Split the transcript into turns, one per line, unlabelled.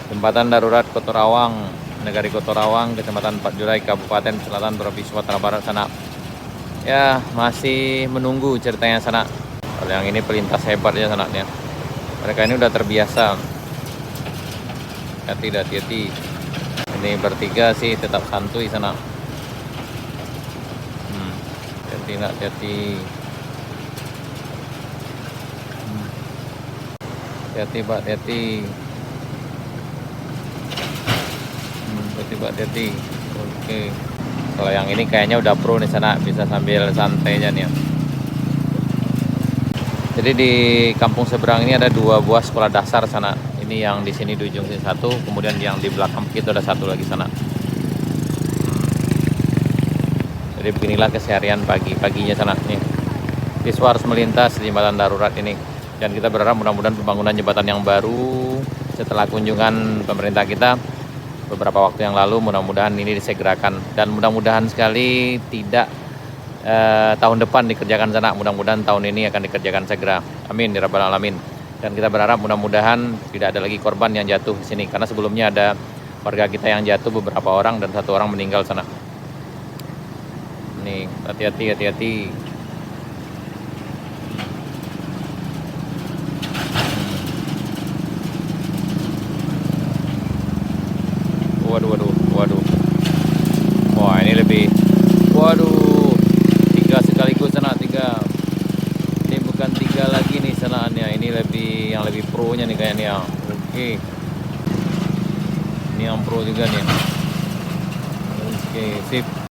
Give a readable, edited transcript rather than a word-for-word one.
Jembatan darurat Kotorawang, Negari Kotorawang, Kecamatan 4 Julai, Kabupaten Selatan, Provinsi Sumatera Barat sana. Ya, masih menunggu ceritanya sana. Kalau yang ini pelintas hebat ya sananya. Mereka ini udah terbiasa. Hati-hati. Ini bertiga sih tetap santuy sana. Hati-hati. Hati-hati, Pak, hati. Hati-hati. Oke. Kalau yang ini kayaknya udah pro nih sana, bisa sambil santainya nih ya. Jadi di kampung seberang ini ada 2 buah sekolah dasar sana. Ini yang di sini di ujung sini satu, kemudian yang di belakang itu ada satu lagi sana. Jadi beginilah keseharian paginya sana nih. Siswa harus melintas di jembatan darurat ini. Dan kita berharap mudah-mudahan pembangunan jembatan yang baru setelah kunjungan pemerintah kita beberapa waktu yang lalu, mudah-mudahan ini disegerakan. Dan mudah-mudahan sekali tidak tahun depan dikerjakan sana, mudah-mudahan tahun ini akan dikerjakan segera. Amin ya rabbal alamin. Dan kita berharap mudah-mudahan tidak ada lagi korban yang jatuh di sini, karena sebelumnya ada warga kita yang jatuh beberapa orang dan 1 orang meninggal sana. Nih, hati-hati. Waduh. Wah, ini lebih. Waduh. 3 sekaligus sana, 3. Ini bukan 3 lagi nih sanaannya. Ini yang lebih pro-nya nih kayaknya. Oke. Ini yang pro juga nih. Oke, sip.